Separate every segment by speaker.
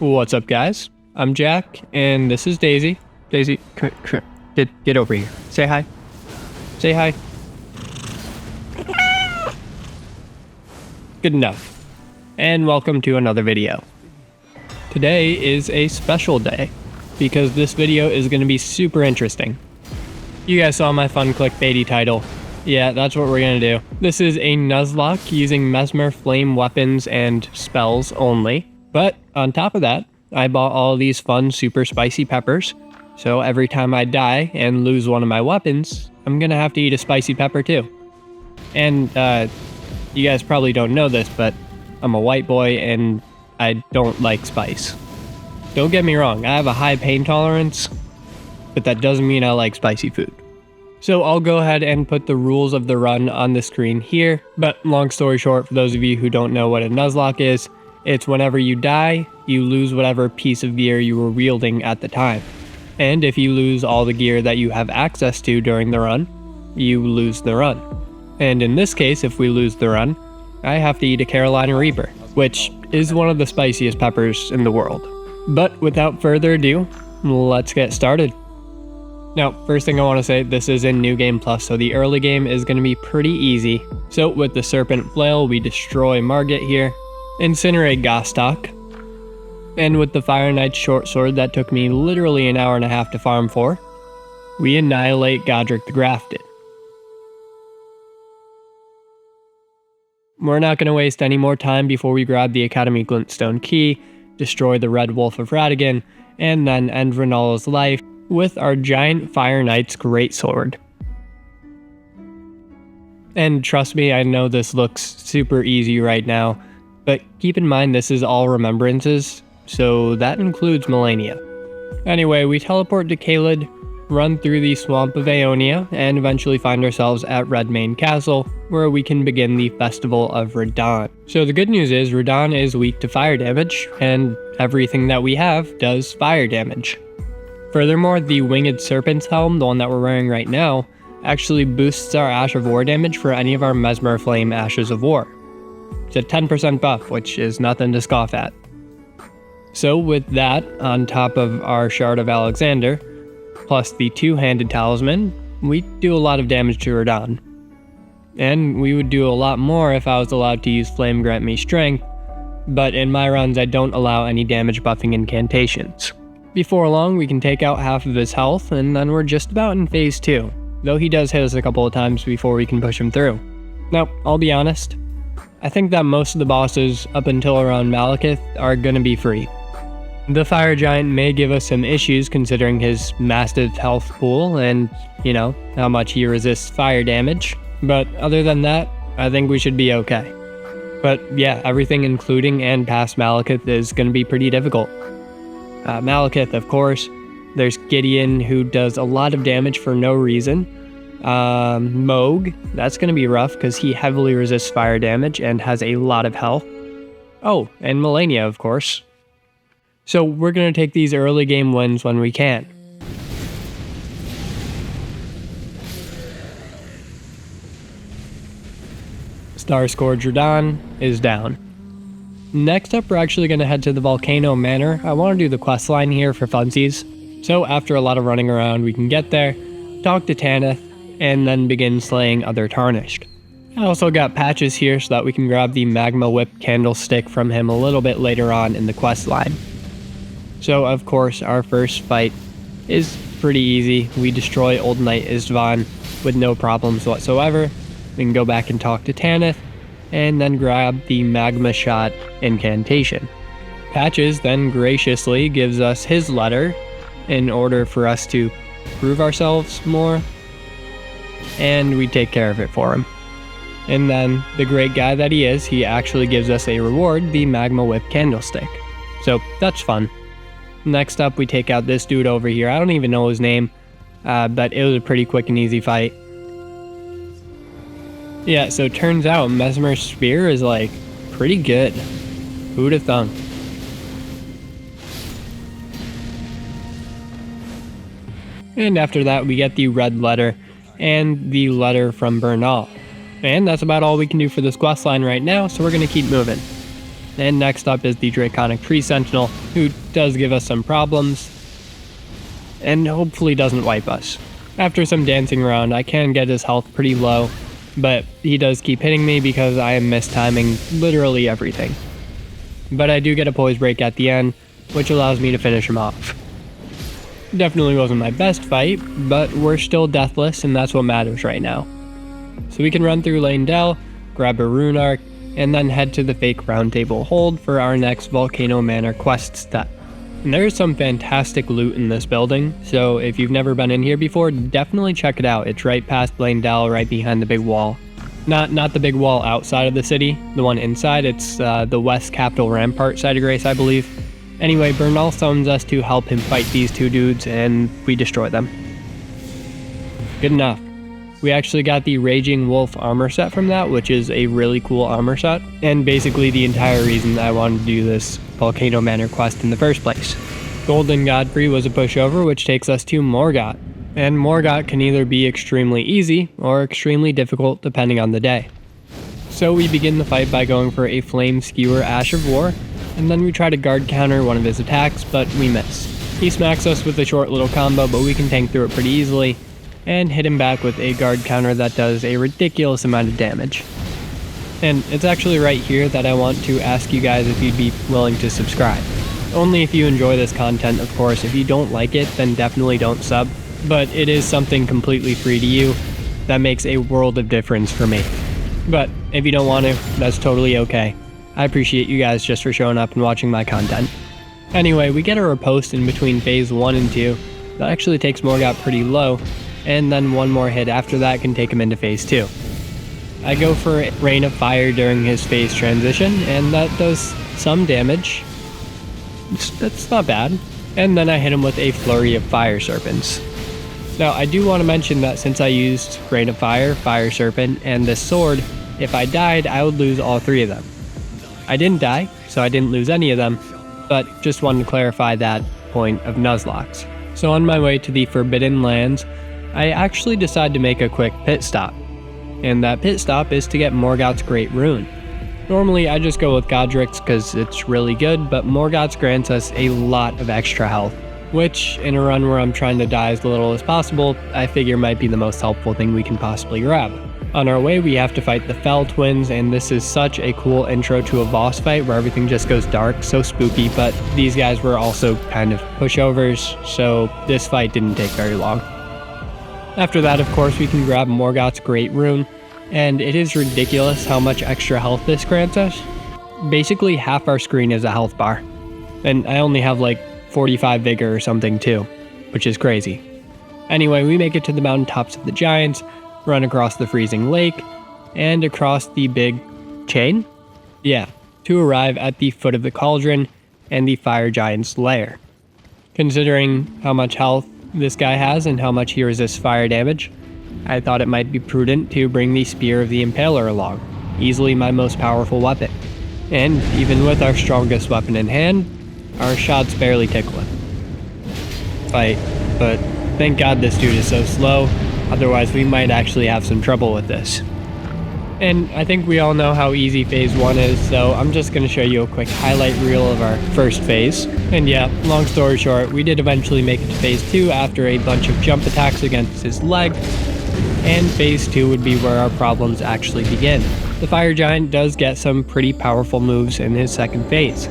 Speaker 1: What's up, guys? I'm Jack, and this is Daisy. Daisy, get over here. Say hi. Say hi. Good enough. And welcome to another video. Today is a special day, because this video is going to be super interesting. You guys saw my fun clickbaity title. Yeah, that's what we're going to do. This is a Nuzlocke using Messmer flame weapons and spells only. But on top of that, I bought all these fun super spicy peppers. So every time I die and lose one of my weapons, I'm going to have to eat a spicy pepper too. And you guys probably don't know this, but I'm a white boy and I don't like spice. Don't get me wrong, I have a high pain tolerance, but that doesn't mean I like spicy food. So I'll go ahead and put the rules of the run on the screen here, but long story short, for those of you who don't know what a Nuzlocke is, it's whenever you die, you lose whatever piece of gear you were wielding at the time. And if you lose all the gear that you have access to during the run, you lose the run. And in this case, if we lose the run, I have to eat a Carolina Reaper, which is one of the spiciest peppers in the world. But without further ado, let's get started. Now, first thing I want to say, this is in New Game Plus, so the early game is going to be pretty easy. So with the Serpent Flail, we destroy Margit here, incinerate Gostock, and with the Fire Knight's short sword that took me literally an hour and a half to farm for, we annihilate Godric the Grafted. We're not going to waste any more time before we grab the Academy Glintstone Key, destroy the Red Wolf of Radigan, and then end Renala's life with our giant Fire Knight's greatsword. And trust me, I know this looks super easy right now, but keep in mind this is all remembrances, so that includes Melania. Anyway, we teleport to Caelid, run through the Swamp of Aeonia, and eventually find ourselves at Redmane Castle, where we can begin the Festival of Radahn. So the good news is Radahn is weak to fire damage, and everything that we have does fire damage. Furthermore, the Winged Serpent's Helm, the one that we're wearing right now, actually boosts our Ash of War damage for any of our Messmer Flame Ashes of War. It's a 10% buff, which is nothing to scoff at. So with that, on top of our Shard of Alexander, plus the two-handed talisman, we do a lot of damage to Radahn. And we would do a lot more if I was allowed to use Flame Grant Me Strength, but in my runs I don't allow any damage buffing incantations. Before long, we can take out half of his health, and then we're just about in phase 2, though he does hit us a couple of times before we can push him through. Now, I'll be honest, I think that most of the bosses up until around Malekith are gonna be free. The Fire Giant may give us some issues considering his massive health pool and, you know, how much he resists fire damage, but other than that, I think we should be okay. But yeah, everything including and past Malekith is gonna be pretty difficult. Malekith, of course, there's Gideon who does a lot of damage for no reason. Moog, that's going to be rough because he heavily resists fire damage and has a lot of health. Oh, and Melania, of course. So we're going to take these early game wins when we can. Starscourge Radahn is down. Next up, we're actually going to head to the Volcano Manor. I want to do the questline here for funsies. So after a lot of running around, we can get there, talk to Tanith, and then begin slaying other Tarnished. I also got Patches here so that we can grab the Magma Whip Candlestick from him a little bit later on in the questline. So of course, our first fight is pretty easy. We destroy Old Knight Istvan with no problems whatsoever. We can go back and talk to Tanith, and then grab the Magma Shot incantation. Patches then graciously gives us his letter in order for us to prove ourselves more, and we take care of it for him. And then, the great guy that he is, he actually gives us a reward, the Magma Whip Candlestick. So that's fun. Next up, we take out this dude over here. I don't even know his name, but it was a pretty quick and easy fight. Yeah, so it turns out Messmer's Spear is like pretty good. Who'd have thunk? And after that, we get the red letter and the letter from Bernal. And that's about all we can do for this questline right now, so we're going to keep moving. And next up is the Draconic Tree Sentinel, who does give us some problems, and hopefully doesn't wipe us. After some dancing around, I can get his health pretty low, but he does keep hitting me because I am mistiming literally everything. But I do get a poise break at the end, which allows me to finish him off. Definitely wasn't my best fight, but we're still deathless and that's what matters right now. So we can run through Lane Dell, grab a rune arc, and then head to the fake roundtable hold for our next Volcano Manor quest step. And there's some fantastic loot in this building, so if you've never been in here before, definitely check it out. It's right past Lane Dell, right behind the big wall. Not the big wall outside of the city, the one inside. It's the West Capital Rampart side of Grace, I believe. Anyway, Bernal summons us to help him fight these two dudes, and we destroy them. Good enough. We actually got the Raging Wolf armor set from that, which is a really cool armor set, and basically the entire reason I wanted to do this Volcano Manor quest in the first place. Golden Godfrey was a pushover, which takes us to Morgott, and Morgott can either be extremely easy or extremely difficult depending on the day. So we begin the fight by going for a Flame Skewer Ash of War, and then we try to guard counter one of his attacks, but we miss. He smacks us with a short little combo, but we can tank through it pretty easily, and hit him back with a guard counter that does a ridiculous amount of damage. And it's actually right here that I want to ask you guys if you'd be willing to subscribe. Only if you enjoy this content, of course. If you don't like it, then definitely don't sub, but it is something completely free to you that makes a world of difference for me. But if you don't want to, that's totally okay. I appreciate you guys just for showing up and watching my content. Anyway, we get a riposte in between phase 1 and 2 that actually takes Morgott pretty low, and then one more hit after that can take him into phase 2. I go for Rain of Fire during his phase transition, and that does some damage. That's not bad. And then I hit him with a Flurry of Fire Serpents. Now, I do want to mention that since I used Rain of Fire, Fire Serpent, and this sword, if I died, I would lose all 3 of them. I didn't die, so I didn't lose any of them, but just wanted to clarify that point of Nuzlocke. So on my way to the Forbidden Lands, I actually decide to make a quick pit stop. And that pit stop is to get Morgott's Great Rune. Normally I just go with Godric's because it's really good, but Morgott's grants us a lot of extra health, which in a run where I'm trying to die as little as possible, I figure might be the most helpful thing we can possibly grab. On our way we have to fight the Fell Twins, and this is such a cool intro to a boss fight where everything just goes dark, so spooky, but these guys were also kind of pushovers, so this fight didn't take very long. After that, of course, we can grab Morgott's Great Rune, and it is ridiculous how much extra health this grants us. Basically, half our screen is a health bar, and I only have like 45 vigor or something too, which is crazy. Anyway, we make it to the mountaintops of the Giants, run across the freezing lake, and across the big chain? Yeah, to arrive at the foot of the cauldron and the Fire Giant's lair. Considering how much health this guy has and how much he resists fire damage, I thought it might be prudent to bring the Spear of the Impaler along, easily my most powerful weapon. And even with our strongest weapon in hand, our shots barely tickle him. Fight, but thank God this dude is so slow, otherwise we might actually have some trouble with this. And I think we all know how easy phase 1 is, so I'm just going to show you a quick highlight reel of our first phase. And yeah, long story short, we did eventually make it to phase 2 after a bunch of jump attacks against his leg, and phase 2 would be where our problems actually begin. The Fire Giant does get some pretty powerful moves in his second phase.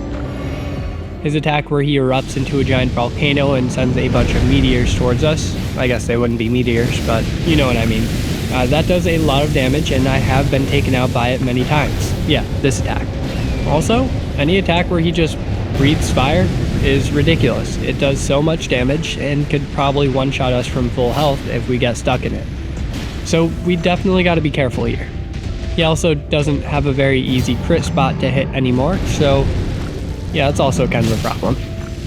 Speaker 1: His attack where he erupts into a giant volcano and sends a bunch of meteors towards us. I guess they wouldn't be meteors, but you know what I mean. That does a lot of damage, and I have been taken out by it many times. Yeah, this attack. Also, any attack where he just breathes fire is ridiculous. It does so much damage and could probably one-shot us from full health if we get stuck in it. So we definitely got to be careful here. He also doesn't have a very easy crit spot to hit anymore, so yeah, that's also kind of a problem.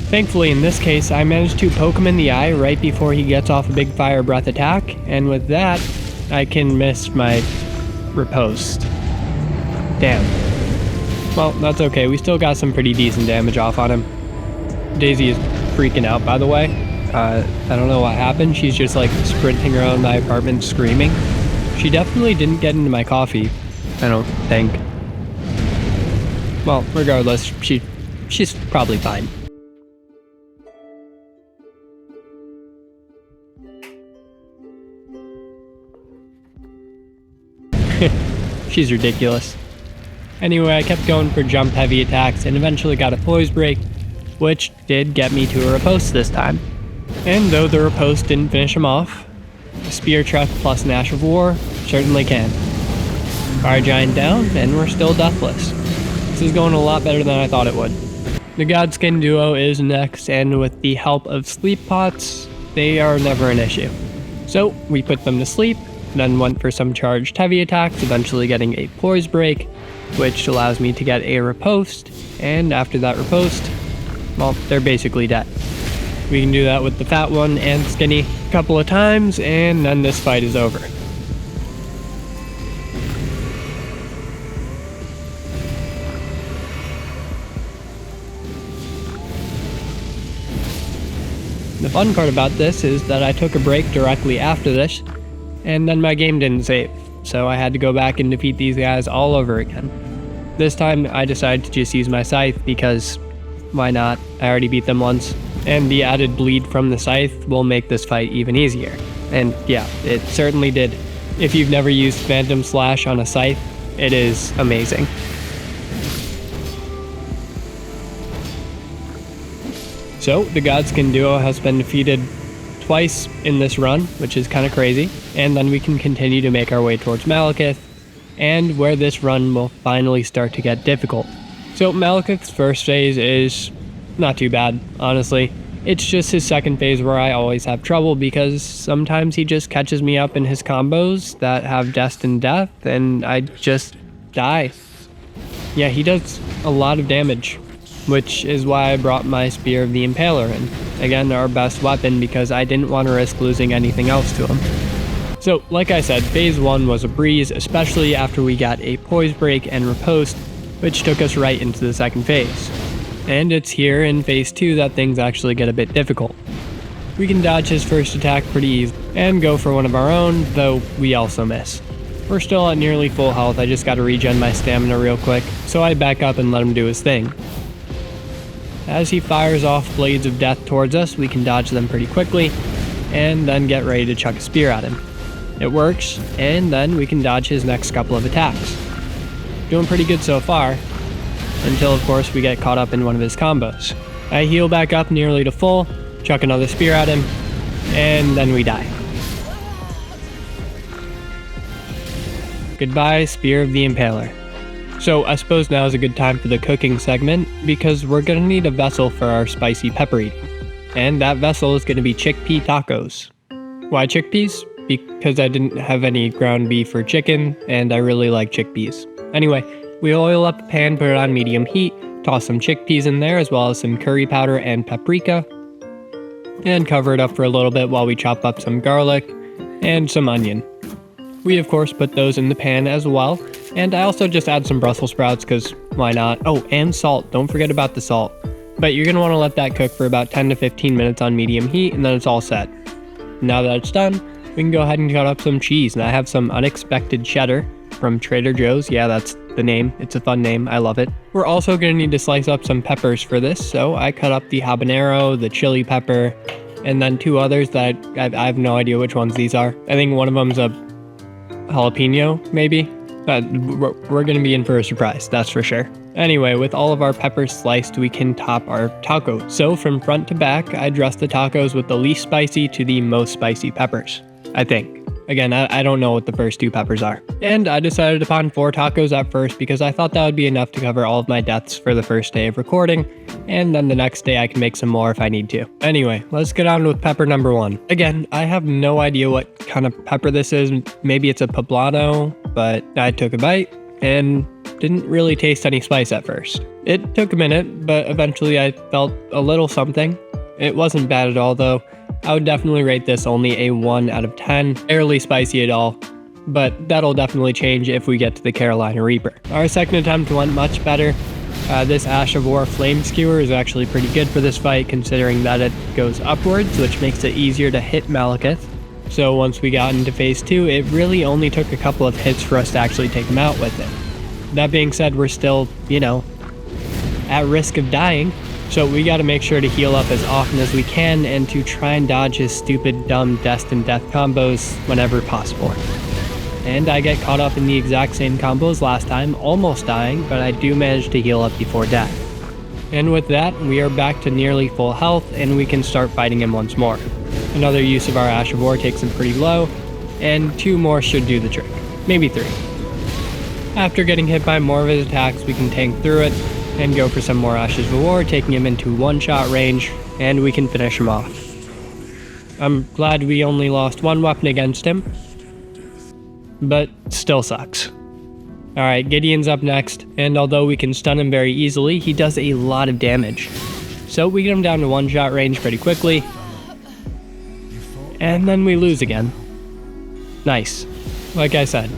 Speaker 1: Thankfully, in this case, I managed to poke him in the eye right before he gets off a big fire breath attack, and with that, I can miss my riposte. Damn. Well, that's okay. We still got some pretty decent damage off on him. Daisy is freaking out, by the way. I don't know what happened. She's just like sprinting around my apartment screaming. She definitely didn't get into my coffee, I don't think. Well, regardless, she's probably fine. She's ridiculous. Anyway, I kept going for jump heavy attacks and eventually got a poise break, which did get me to a riposte this time. And though the riposte didn't finish him off, a spear truck plus an Ash of War certainly can. Fire Giant down, and we're still deathless. This is going a lot better than I thought it would. The Godskin duo is next, and with the help of sleep pots, they are never an issue. So we put them to sleep, then went for some charged heavy attacks, eventually getting a poise break, which allows me to get a riposte, and after that riposte, well, they're basically dead. We can do that with the fat one and skinny a couple of times, and then this fight is over. The fun part about this is that I took a break directly after this, and then my game didn't save, so I had to go back and defeat these guys all over again. This time I decided to just use my scythe because why not? I already beat them once, and the added bleed from the scythe will make this fight even easier. And yeah, it certainly did. If you've never used Phantom Slash on a scythe, it is amazing. So, the Godskin duo has been defeated twice in this run, which is kind of crazy, and then we can continue to make our way towards Malekith, and where this run will finally start to get difficult. So Malekith's first phase is not too bad, honestly. It's just his second phase where I always have trouble because sometimes he just catches me up in his combos that have destined death, and I just die. Yeah, he does a lot of damage, which is why I brought my Spear of the Impaler in. Again, our best weapon because I didn't want to risk losing anything else to him. So, like I said, phase 1 was a breeze, especially after we got a poise break and riposte, which took us right into the second phase. And it's here in phase 2 that things actually get a bit difficult. We can dodge his first attack pretty easily and go for one of our own, though we also miss. We're still at nearly full health, I just gotta regen my stamina real quick, so I back up and let him do his thing. As he fires off blades of death towards us, we can dodge them pretty quickly, and then get ready to chuck a spear at him. It works, and then we can dodge his next couple of attacks. Doing pretty good so far, until of course we get caught up in one of his combos. I heal back up nearly to full, chuck another spear at him, and then we die. Goodbye, Spear of the Impaler. So I suppose now is a good time for the cooking segment, because we're gonna need a vessel for our spicy pepper eating. And that vessel is gonna be chickpea tacos. Why chickpeas? Because I didn't have any ground beef or chicken, and I really like chickpeas. Anyway, we oil up a pan, put it on medium heat, toss some chickpeas in there as well as some curry powder and paprika, and cover it up for a little bit while we chop up some garlic and some onion. We of course put those in the pan as well, and I also just add some Brussels sprouts because why not? Oh, and salt, don't forget about the salt. But you're going to want to let that cook for about 10 to 15 minutes on medium heat, and then it's all set. Now that it's done, we can go ahead and cut up some cheese, and I have some unexpected cheddar from Trader Joe's. Yeah, that's the name. It's a fun name. I love it. We're also going to need to slice up some peppers for this, so I cut up the habanero, the chili pepper, and then two others that I have no idea which ones these are. I think one of them's a jalapeno, maybe? We're going to be in for a surprise, that's for sure. Anyway, with all of our peppers sliced, we can top our tacos. So from front to back, I dress the tacos with the least spicy to the most spicy peppers, I think. Again, I don't know what the first two peppers are. And I decided upon 4 tacos at first because I thought that would be enough to cover all of my deaths for the first day of recording, and then the next day I can make some more if I need to. Anyway, let's get on with pepper number 1. Again, I have no idea what kind of pepper this is. Maybe it's a poblano, but I took a bite and didn't really taste any spice at first. It took a minute, but eventually I felt a little something. It wasn't bad at all though. I would definitely rate this only a 1 out of 10. Barely spicy at all, but that'll definitely change if we get to the Carolina Reaper. Our second attempt went much better. This Ash of War Flame Skewer is actually pretty good for this fight considering that it goes upwards, which makes it easier to hit Malekith. So once we got into phase 2, it really only took a couple of hits for us to actually take him out with it. That being said, we're still, at risk of dying, so we gotta make sure to heal up as often as we can and to try and dodge his stupid, dumb destined death combos whenever possible. And I get caught up in the exact same combos last time, almost dying, but I do manage to heal up before death. And with that, we are back to nearly full health and we can start fighting him once more. Another use of our Ash of War takes him pretty low, and 2 more should do the trick. Maybe 3. After getting hit by more of his attacks, we can tank through it and go for some more Ashes of War, taking him into one-shot range, and we can finish him off. I'm glad we only lost 1 weapon against him, but still sucks. Alright, Gideon's up next, and although we can stun him very easily, he does a lot of damage. So we get him down to one-shot range pretty quickly, and then we lose again. Nice. Like I said,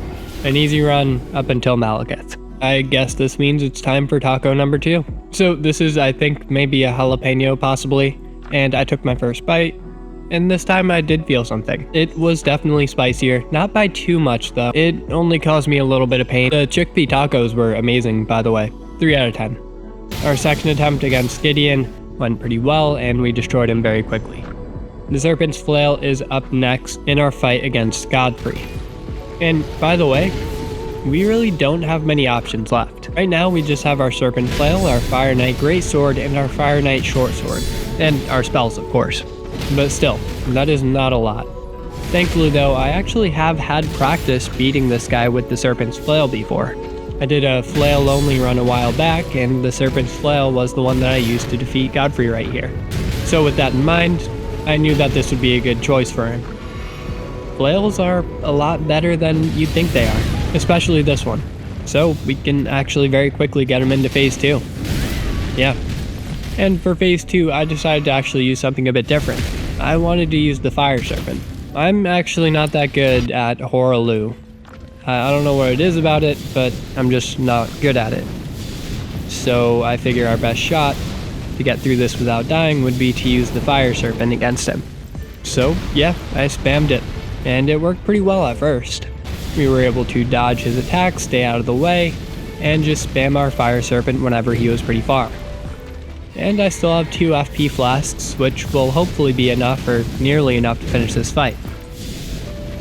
Speaker 1: an easy run up until Malekith. I guess this means it's time for taco number 2. So this is, I think, maybe a jalapeno possibly, and I took my first bite, and this time I did feel something. It was definitely spicier, not by too much though. It only caused me a little bit of pain. The chickpea tacos were amazing, by the way. 3 out of 10. Our second attempt against Gideon went pretty well, and we destroyed him very quickly. The Serpent's Flail is up next in our fight against Godfrey. And by the way, we really don't have many options left. Right now we just have our Serpent Flail, our Fire Knight Greatsword, and our Fire Knight Short Sword. And our spells, of course. But still, that is not a lot. Thankfully though, I actually have had practice beating this guy with the Serpent's Flail before. I did a flail only run a while back, and the Serpent's Flail was the one that I used to defeat Godfrey right here. So with that in mind, I knew that this would be a good choice for him. Flails are a lot better than you'd think they are, especially this one. So we can actually very quickly get him into phase 2. Yeah. And for phase 2, I decided to actually use something a bit different. I wanted to use the Fire Serpent. I'm actually not that good at Hullo. I don't know what it is about it, but I'm just not good at it. So I figure our best shot to get through this without dying would be to use the Fire Serpent against him. So yeah, I spammed it, and it worked pretty well at first. We were able to dodge his attacks, stay out of the way, and just spam our Fire Serpent whenever he was pretty far. And I still have 2 FP flasks, which will hopefully be enough or nearly enough to finish this fight.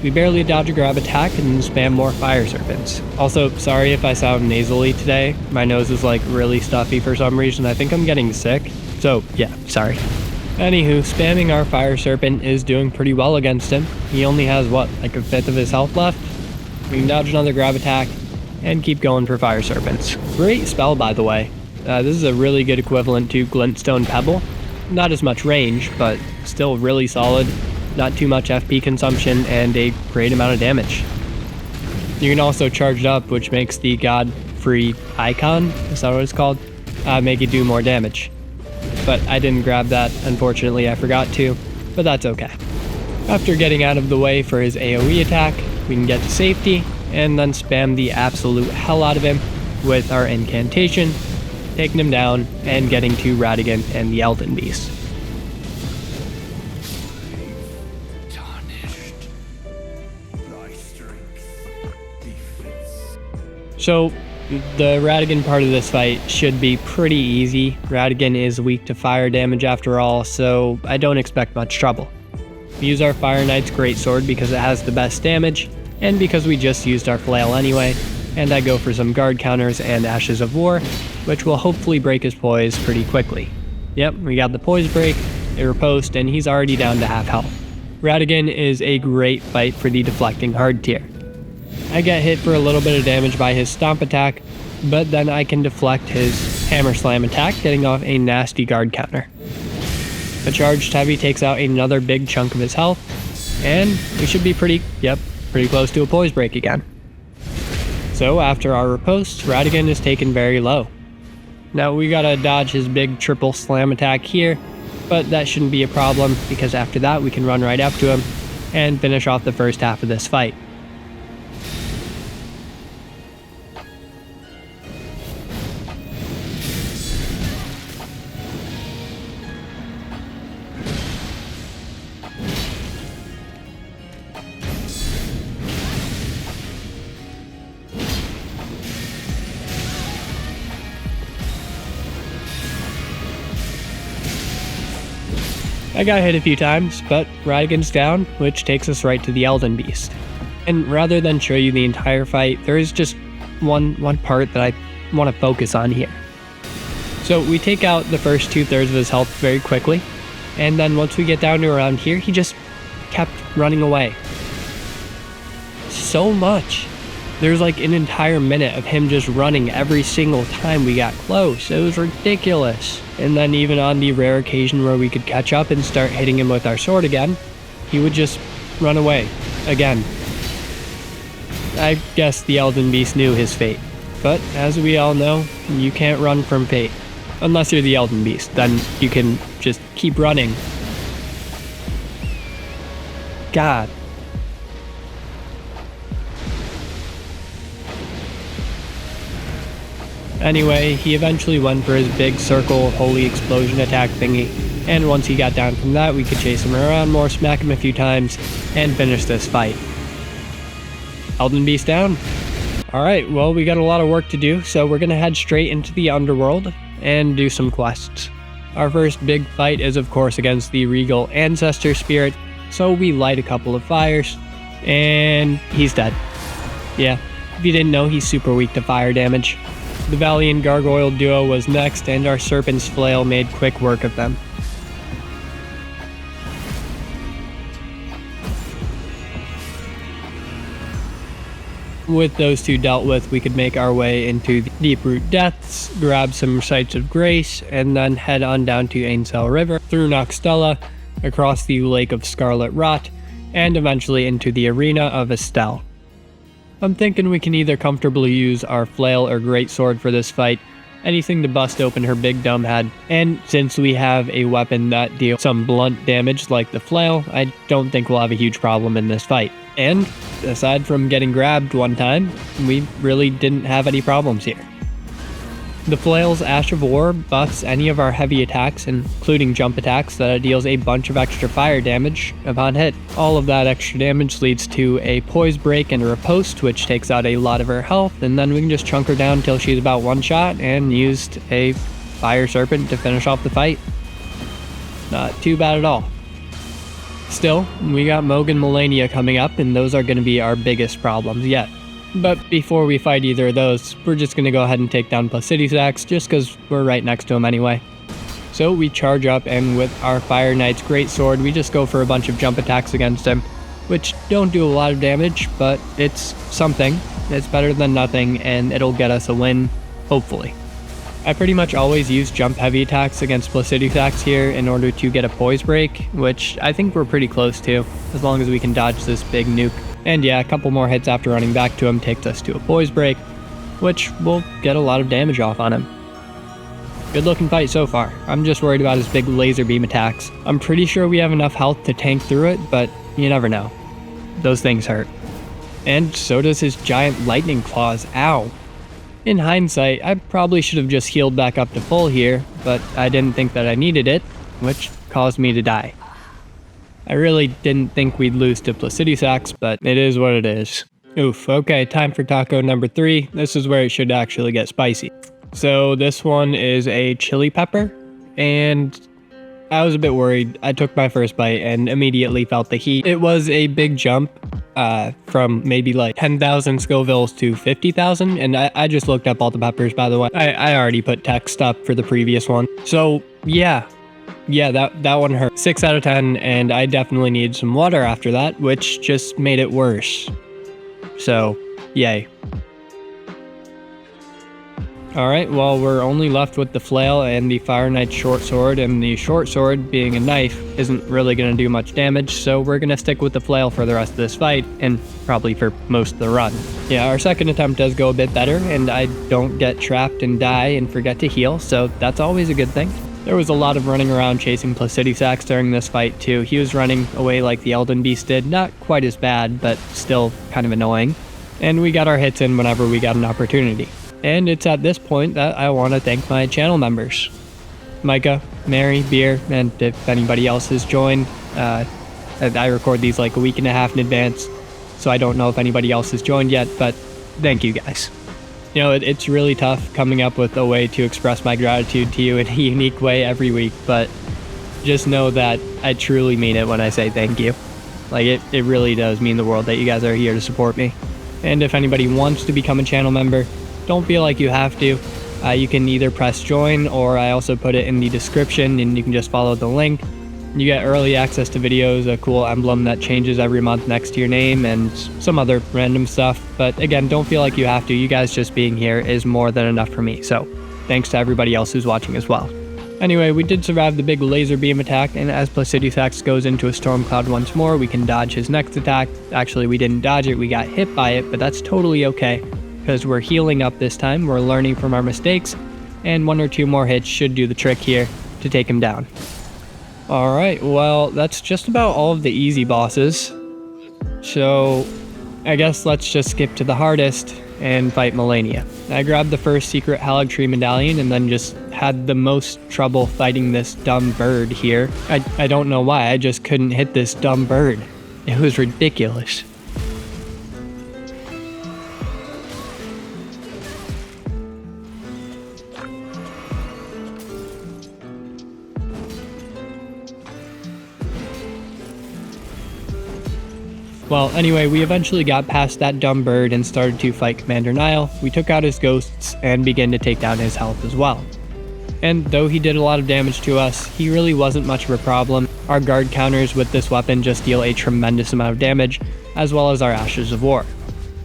Speaker 1: We barely dodge a grab attack and spam more Fire Serpents. Also, sorry if I sound nasally today. My nose is like really stuffy for some reason. I think I'm getting sick. So yeah, sorry. Anywho, spamming our Fire Serpent is doing pretty well against him. He only has what, like a 1/5 of his health left? We can dodge another grab attack and keep going for Fire Serpents. Great spell, by the way. This is a really good equivalent to Glintstone Pebble. Not as much range, but still really solid. Not too much FP consumption, and a great amount of damage. You can also charge it up, which makes the Godfrey icon, is that what it's called? Make it do more damage. But I didn't grab that, unfortunately I forgot to, but that's okay. After getting out of the way for his AoE attack, we can get to safety, and then spam the absolute hell out of him with our incantation, taking him down, and getting to Radigan and the Elden Beast. So, the Radigan part of this fight should be pretty easy. Radigan is weak to fire damage after all, so I don't expect much trouble. We use our Fire Knight's Greatsword because it has the best damage, and because we just used our flail anyway, and I go for some guard counters and Ashes of War, which will hopefully break his poise pretty quickly. Yep, we got the poise break, a riposte, and he's already down to half health. Radigan is a great fight for the deflecting hard tier. I get hit for a little bit of damage by his stomp attack, but then I can deflect his hammer slam attack, getting off a nasty guard counter. A charged heavy takes out another big chunk of his health, and we should be pretty close to a poise break again. So after our riposte, Radigan is taken very low. Now we gotta dodge his big triple slam attack here, but that shouldn't be a problem because after that we can run right up to him and finish off the first half of this fight. I got hit a few times, but Radigan's down, which takes us right to the Elden Beast. And rather than show you the entire fight, there is just one part that I want to focus on here. So we take out the first 2/3 of his health very quickly, and then once we get down to around here, he just kept running away. So much. There's like an entire minute of him just running every single time we got close. It was ridiculous. And then even on the rare occasion where we could catch up and start hitting him with our sword again, he would just run away again. I guess the Elden Beast knew his fate. But as we all know, you can't run from fate. Unless you're the Elden Beast, then you can just keep running. God. Anyway, he eventually went for his big circle holy explosion attack thingy, and once he got down from that, we could chase him around more, smack him a few times, and finish this fight. Elden Beast down. Alright, well, we got a lot of work to do, so we're gonna head straight into the underworld and do some quests. Our first big fight is of course against the Regal Ancestor Spirit, so we light a couple of fires, and he's dead. Yeah, if you didn't know, he's super weak to fire damage. The Valiant Gargoyle duo was next, and our Serpent's Flail made quick work of them. With those two dealt with, we could make our way into the Deep-Root Depths, grab some Sites of Grace, and then head on down to Ainsel River, through Noxtella, across the Lake of Scarlet Rot, and eventually into the Arena of Estelle. I'm thinking we can either comfortably use our flail or greatsword for this fight, anything to bust open her big dumb head, and since we have a weapon that deals some blunt damage like the flail, I don't think we'll have a huge problem in this fight. And aside from getting grabbed one time, we really didn't have any problems here. The flail's Ash of War buffs any of our heavy attacks, including jump attacks, that it deals a bunch of extra fire damage upon hit. All of that extra damage leads to a poise break and a riposte, which takes out a lot of her health, and then we can just chunk her down until she's about one shot, and used a fire serpent to finish off the fight. Not too bad at all. Still, we got Mohg and Malenia coming up, and those are going to be our biggest problems yet. But before we fight either of those, we're just going to go ahead and take down Placidusax, just because we're right next to him anyway. So we charge up, and with our Fire Knight's Greatsword, we just go for a bunch of jump attacks against him, which don't do a lot of damage, but it's something. It's better than nothing, and it'll get us a win, hopefully. I pretty much always use jump heavy attacks against Placidusax here in order to get a poise break, which I think we're pretty close to, as long as we can dodge this big nuke. And yeah, a couple more hits after running back to him takes us to a poise break, which will get a lot of damage off on him. Good looking fight so far. I'm just worried about his big laser beam attacks. I'm pretty sure we have enough health to tank through it, but you never know. Those things hurt. And so does his giant lightning claws. Ow. In hindsight, I probably should have just healed back up to full here, but I didn't think that I needed it, which caused me to die. I really didn't think we'd lose to Placidusax, but it is what it is. Oof, okay, time for taco number 3. This is where it should actually get spicy. So this one is a chili pepper, and I was a bit worried. I took my first bite and immediately felt the heat. It was a big jump from maybe like 10,000 Scovilles to 50,000, and I just looked up all the peppers, by the way. I already put text up for the previous one. So yeah, that one hurt. 6 out of 10, and I definitely needed some water after that, which just made it worse. So, yay. Alright, well, we're only left with the flail and the Fire Knight's short sword, and the short sword, being a knife, isn't really going to do much damage, so we're going to stick with the flail for the rest of this fight, and probably for most of the run. Yeah, our second attempt does go a bit better, and I don't get trapped and die and forget to heal, so that's always a good thing. There was a lot of running around chasing Placidusax during this fight too. He was running away like the Elden Beast did, not quite as bad, but still kind of annoying. And we got our hits in whenever we got an opportunity. And it's at this point that I want to thank my channel members. Micah, Mary, Beer, and if anybody else has joined. I record these like a week and a half in advance, so I don't know if anybody else has joined yet, but thank you guys. You know, it's really tough coming up with a way to express my gratitude to you in a unique way every week, but just know that I truly mean it when I say thank you. Like, it really does mean the world that you guys are here to support me. And if anybody wants to become a channel member, don't feel like you have to. You can either press join, or I also put it in the description and you can just follow the link. You get early access to videos, a cool emblem that changes every month next to your name, and some other random stuff. But again, don't feel like you have to. You guys just being here is more than enough for me. So thanks to everybody else who's watching as well. Anyway, we did survive the big laser beam attack, and as Placidusax goes into a storm cloud once more, we can dodge his next attack. Actually, we didn't dodge it, we got hit by it, but that's totally okay, because we're healing up this time, we're learning from our mistakes, and 1 or 2 more hits should do the trick here to take him down. Alright, well, that's just about all of the easy bosses. So, I guess let's just skip to the hardest and fight Malenia. I grabbed the first secret Haligtree medallion and then just had the most trouble fighting this dumb bird here. I don't know why, I just couldn't hit this dumb bird. It was ridiculous. Well, anyway, we eventually got past that dumb bird and started to fight Commander Nile. We took out his ghosts and began to take down his health as well. And though he did a lot of damage to us, he really wasn't much of a problem. Our guard counters with this weapon just deal a tremendous amount of damage, as well as our Ashes of War.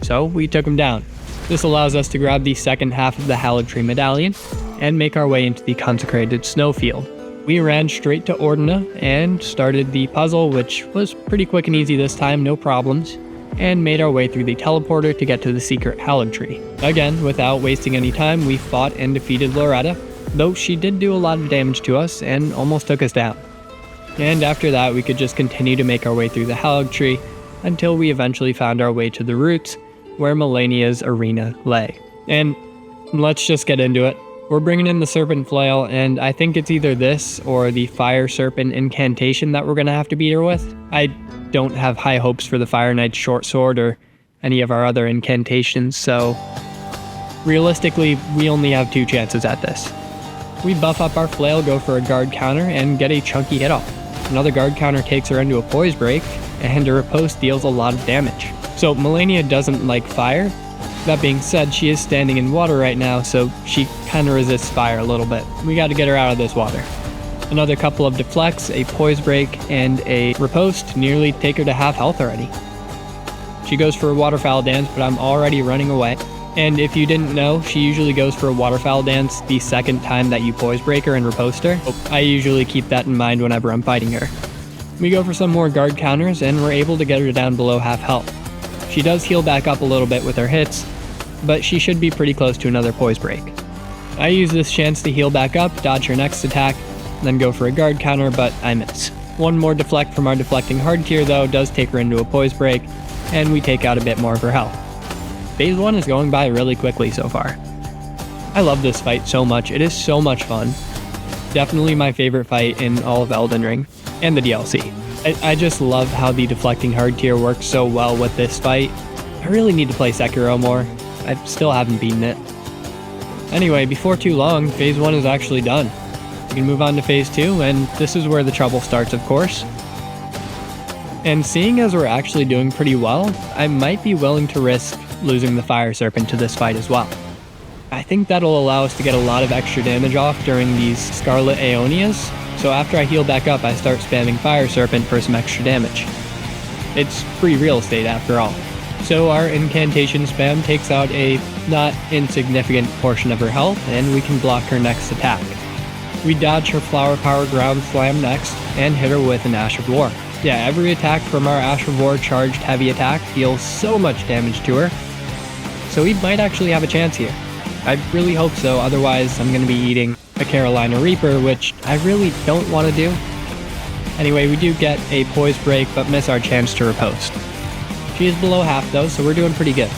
Speaker 1: So we took him down. This allows us to grab the second half of the Haligtree medallion and make our way into the consecrated snowfield. We ran straight to Ordina and started the puzzle, which was pretty quick and easy this time, no problems, and made our way through the teleporter to get to the secret Haligtree. Again, without wasting any time, we fought and defeated Loretta, though she did do a lot of damage to us and almost took us down. And after that, we could just continue to make our way through the Haligtree until we eventually found our way to the roots, where Malenia's arena lay. And let's just get into it. We're bringing in the Serpent Flail, and I think it's either this or the Fire Serpent incantation that we're going to have to beat her with. I don't have high hopes for the Fire Knight's short sword or any of our other incantations, so realistically, we only have 2 chances at this. We buff up our flail, go for a guard counter, and get a chunky hit off. Another guard counter takes her into a poise break, and her riposte deals a lot of damage. So Malenia doesn't like fire. That being said, she is standing in water right now, so she kind of resists fire a little bit. We got to get her out of this water. Another couple of deflects, a poise break, and a riposte nearly take her to half health already. She goes for a waterfowl dance, but I'm already running away. And if you didn't know, she usually goes for a waterfowl dance the second time that you poise break her and riposte her. I usually keep that in mind whenever I'm fighting her. We go for some more guard counters, and we're able to get her down below half health. She does heal back up a little bit with her hits, but she should be pretty close to another poise break. I use this chance to heal back up, dodge her next attack, then go for a guard counter, but I miss. One more deflect from our deflecting hard tier though does take her into a poise break, and we take out a bit more of her health. Phase 1 is going by really quickly so far. I love this fight so much, it is so much fun. Definitely my favorite fight in all of Elden Ring, and the DLC. I just love how the deflecting hard tier works so well with this fight. I really need to play Sekiro more. I still haven't beaten it. Anyway, before too long, Phase 1 is actually done. We can move on to Phase 2, and this is where the trouble starts, of course. And seeing as we're actually doing pretty well, I might be willing to risk losing the Fire Serpent to this fight as well. I think that'll allow us to get a lot of extra damage off during these Scarlet Aeonias, so after I heal back up, I start spamming Fire Serpent for some extra damage. It's free real estate after all. So our incantation spam takes out a not insignificant portion of her health, and we can block her next attack. We dodge her Flower Power Ground Slam next, and hit her with an Ash of War. Yeah, every attack from our Ash of War charged heavy attack deals so much damage to her, so we might actually have a chance here. I really hope so, otherwise I'm going to be eating a Carolina Reaper, which I really don't want to do. Anyway, we do get a poise break, but miss our chance to riposte. She is below half though, so we're doing pretty good.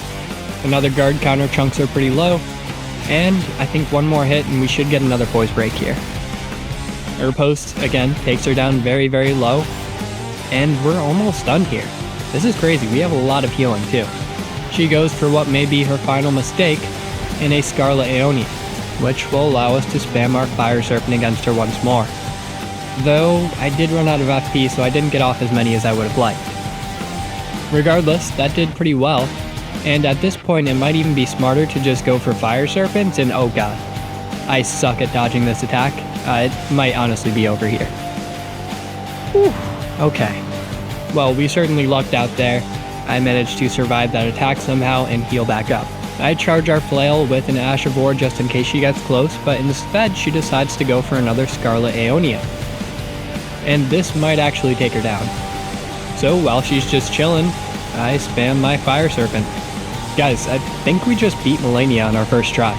Speaker 1: Another guard counter chunks her pretty low, and I think one more hit and we should get another poise break here. Her riposte, again, takes her down very, very low, and we're almost done here. This is crazy, we have a lot of healing too. She goes for what may be her final mistake in a Scarlet Aeonia, which will allow us to spam our Fire Serpent against her once more. though I did run out of FP, so I didn't get off as many as I would have liked. Regardless, that did pretty well, and at this point it might even be smarter to just go for Fire Serpents, and oh god, I suck at dodging this attack. It might honestly be over here. Whew. Okay. Well, we certainly lucked out there. I managed to survive that attack somehow and heal back up. I charge our flail with an Ash of War just in case she gets close, but instead she decides to go for another Scarlet Aeonia. And this might actually take her down. So while she's just chilling, I spam my Fire Serpent. Guys, I think we just beat Malenia on our first try.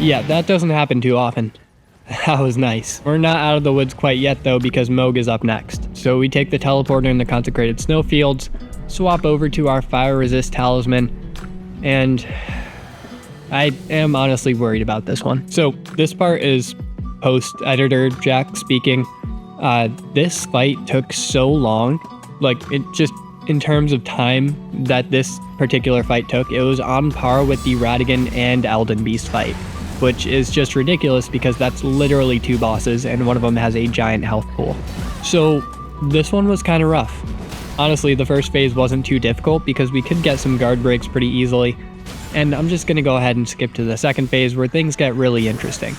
Speaker 1: Yeah, that doesn't happen too often. That was nice. We're not out of the woods quite yet though, because Mohg is up next. So we take the teleporter in the consecrated snowfields, swap over to our fire resist talisman, and I am honestly worried about this one. So this part is post-editor Jack speaking. This fight took so long. Like, it just, in terms of time that this particular fight took, it was on par with the Radigan and Elden Beast fight, which is just ridiculous because that's literally 2 bosses and one of them has a giant health pool. So this one was kind of rough. Honestly, the first phase wasn't too difficult because we could get some guard breaks pretty easily, and I'm just going to go ahead and skip to the second phase where things get really interesting.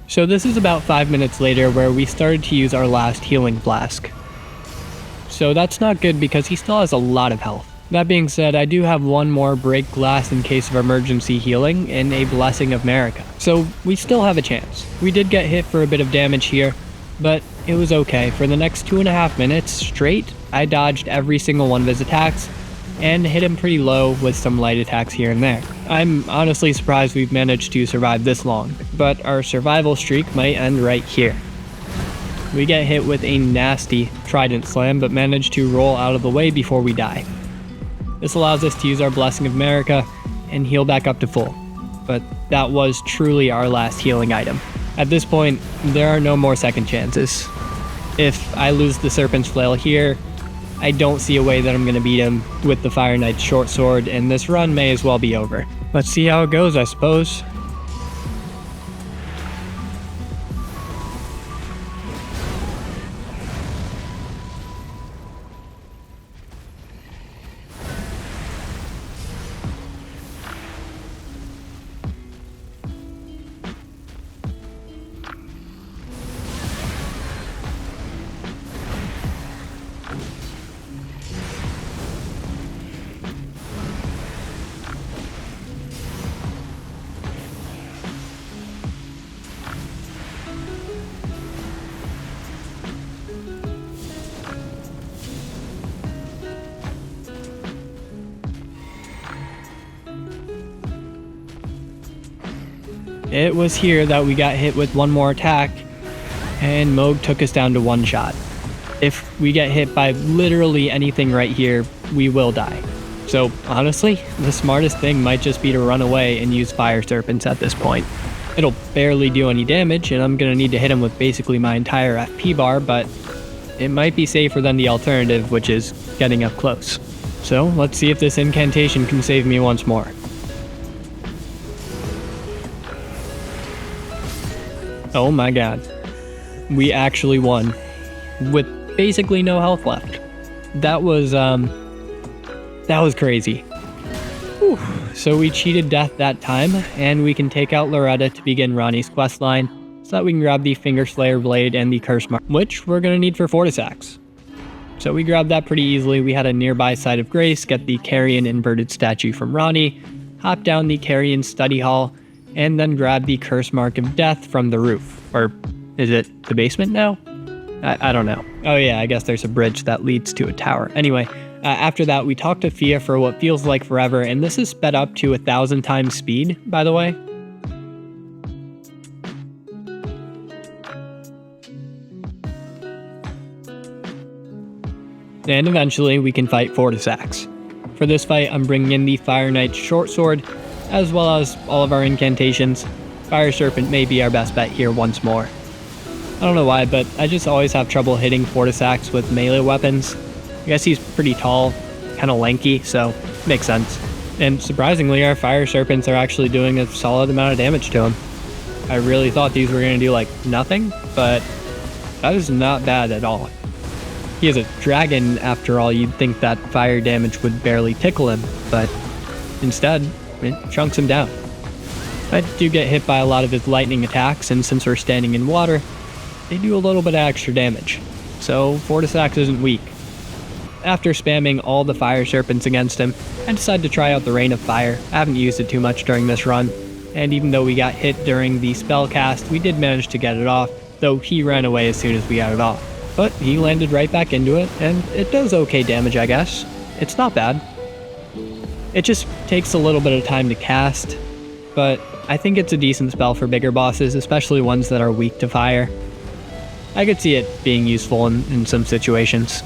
Speaker 1: So this is about 5 minutes later where we started to use our last healing flask. So that's not good because he still has a lot of health. That being said, I do have one more break glass in case of emergency healing and a Blessing of Marika. So we still have a chance. We did get hit for a bit of damage here, but it was okay. For the next 2.5 minutes straight, I dodged every single one of his attacks and hit him pretty low with some light attacks here and there. I'm honestly surprised we've managed to survive this long, but our survival streak might end right here. We get hit with a nasty Trident Slam, but manage to roll out of the way before we die. This allows us to use our Blessing of Marika and heal back up to full, but that was truly our last healing item. At this point, there are no more second chances. If I lose the Serpent's Flail here, I don't see a way that I'm going to beat him with the Fire Knight's short sword, and this run may as well be over. Let's see how it goes, I suppose. It was here that we got hit with one more attack, and Mohg took us down to 1 shot. If we get hit by literally anything right here, we will die. So honestly, the smartest thing might just be to run away and use Fire Serpents at this point. It'll barely do any damage, and I'm gonna need to hit him with basically my entire FP bar, but it might be safer than the alternative, which is getting up close. So let's see if this incantation can save me once more. Oh my god. We actually won. With basically no health left. That was crazy. Whew. So we cheated death that time, and we can take out Loretta to begin Ranni's questline, so that we can grab the Finger Slayer Blade and the Curse Mark, which we're gonna need for Fortisax. So we grabbed that pretty easily. We had a nearby Site of Grace, get the Carrion Inverted Statue from Ranni, hop down the Carrion Study Hall, and then grab the Curse Mark of Death from the roof. Or is it the basement now? I don't know. Oh yeah, I guess there's a bridge that leads to a tower. Anyway, after that, we talked to Fia for what feels like forever, and this is sped up to 1,000 times speed, by the way. And eventually, we can fight Fortisax. For this fight, I'm bringing in the Fire Knight's short sword, as well as all of our incantations. Fire Serpent may be our best bet here once more. I don't know why, but I just always have trouble hitting Fortisax with melee weapons. I guess he's pretty tall, kind of lanky, so makes sense. And surprisingly, our fire serpents are actually doing a solid amount of damage to him. I really thought these were going to do like nothing, but that is not bad at all. He is a dragon after all. You'd think that fire damage would barely tickle him, but instead, it chunks him down. I do get hit by a lot of his lightning attacks, and since we're standing in water, they do a little bit of extra damage. So Fortisax isn't weak. After spamming all the fire serpents against him, I decided to try out the Rain of Fire. I haven't used it too much during this run, and even though we got hit during the spell cast, we did manage to get it off, though he ran away as soon as we got it off. But he landed right back into it, and it does okay damage, I guess. It's not bad. It just takes a little bit of time to cast, but I think it's a decent spell for bigger bosses, especially ones that are weak to fire. I could see it being useful in some situations.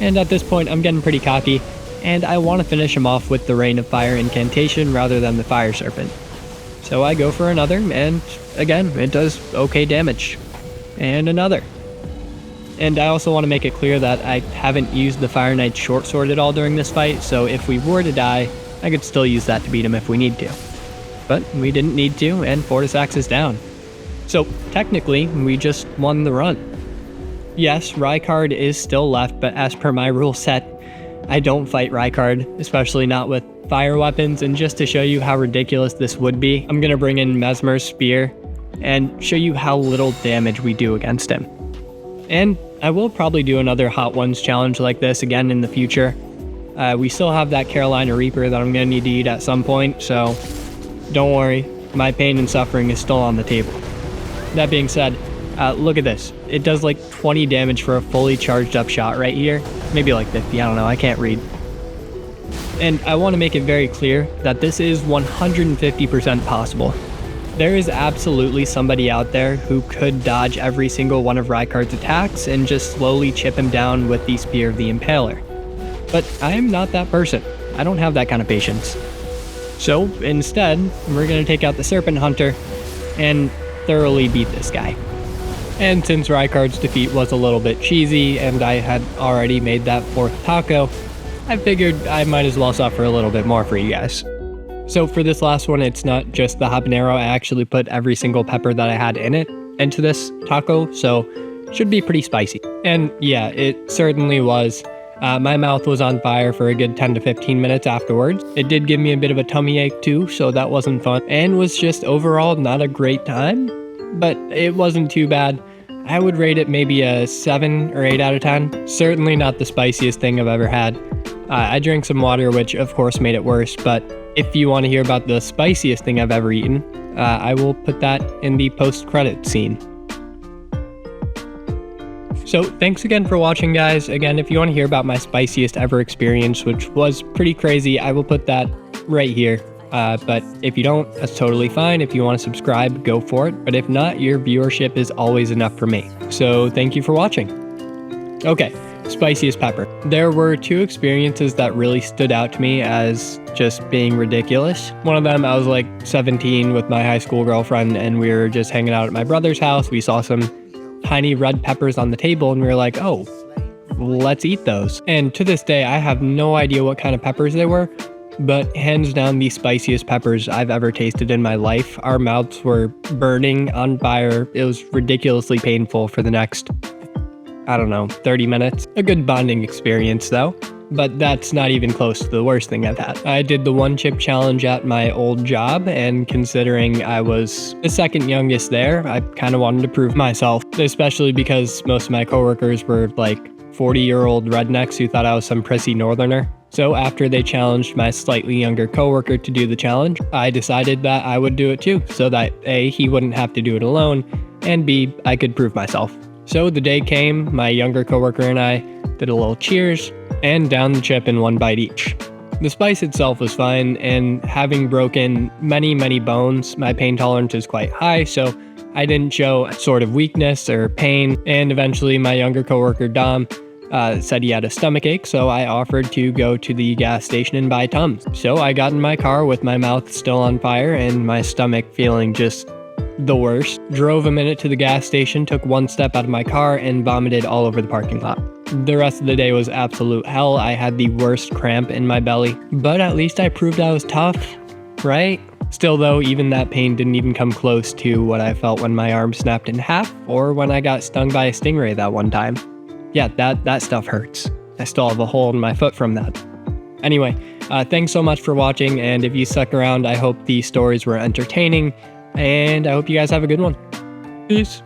Speaker 1: And at this point, I'm getting pretty cocky, and I want to finish him off with the Rain of Fire incantation rather than the Fire Serpent. So I go for another, and again, it does okay damage. And another. And I also want to make it clear that I haven't used the Fire Knight's short sword at all during this fight, so if we were to die, I could still use that to beat him if we need to. But we didn't need to, and Fortisax is down. So technically, we just won the run. Yes, Rykard is still left, but as per my rule set, I don't fight Rykard, especially not with fire weapons, and just to show you how ridiculous this would be, I'm gonna bring in Messmer's spear and show you how little damage we do against him. And I will probably do another Hot Ones challenge like this again in the future. We still have that Carolina Reaper that I'm gonna need to eat at some point, so don't worry, my pain and suffering is still on the table. That being said, look at this. It does like 20 damage for a fully charged up shot right here. Maybe like 50, I don't know, I can't read. And I want to make it very clear that this is 150% possible. There is absolutely somebody out there who could dodge every single one of Rykard's attacks and just slowly chip him down with the Spear of the Impaler. But I am not that person. I don't have that kind of patience. So instead, we're going to take out the Serpent Hunter and thoroughly beat this guy. And since Rykard's defeat was a little bit cheesy and I had already made that 4th taco, I figured I might as well suffer a little bit more for you guys. So for this last one, it's not just the habanero, I actually put every single pepper that I had in it into this taco, so it should be pretty spicy. And yeah, it certainly was. My mouth was on fire for a good 10 to 15 minutes afterwards. It did give me a bit of a tummy ache too, so that wasn't fun. And was just overall not a great time, but it wasn't too bad. I would rate it maybe a 7 or 8 out of 10. Certainly not the spiciest thing I've ever had. I drank some water, which of course made it worse, but if you want to hear about the spiciest thing I've ever eaten, I will put that in the post-credit scene. So thanks again for watching, guys. Again, if you want to hear about my spiciest ever experience, which was pretty crazy, I will put that right here. But if you don't, that's totally fine. If you want to subscribe, go for it. But if not, your viewership is always enough for me. So thank you for watching. Okay, spiciest pepper. There were 2 experiences that really stood out to me as just being ridiculous. One of them, I was like 17 with my high school girlfriend, and we were just hanging out at my brother's house. We saw some tiny red peppers on the table, and we were like, oh, let's eat those. And to this day, I have no idea what kind of peppers they were, but hands down the spiciest peppers I've ever tasted in my life. Our mouths were burning on fire. It was ridiculously painful for the next, I don't know, 30 minutes. A good bonding experience though, but that's not even close to the worst thing I've had. I did the 1 chip challenge at my old job, and considering I was the second youngest there, I kind of wanted to prove myself, especially because most of my coworkers were like 40-year-old rednecks who thought I was some prissy northerner. So after they challenged my slightly younger coworker to do the challenge, I decided that I would do it too, so that A, he wouldn't have to do it alone, and B, I could prove myself. So the day came, my younger coworker and I did a little cheers, and downed the chip in 1 bite each. The spice itself was fine, and having broken many bones, my pain tolerance is quite high, so I didn't show a sort of weakness or pain, and eventually my younger coworker Dom said he had a stomach ache, so I offered to go to the gas station and buy Tums. So I got in my car with my mouth still on fire and my stomach feeling just the worst. Drove a minute to the gas station, took 1 step out of my car, and vomited all over the parking lot. The rest of the day was absolute hell. I had the worst cramp in my belly, but at least I proved I was tough, right? Still though, even that pain didn't even come close to what I felt when my arm snapped in half or when I got stung by a stingray that one time. Yeah, that stuff hurts. I still have a hole in my foot from that. Anyway, thanks so much for watching, and if you stuck around, I hope these stories were entertaining, and I hope you guys have a good one. Peace.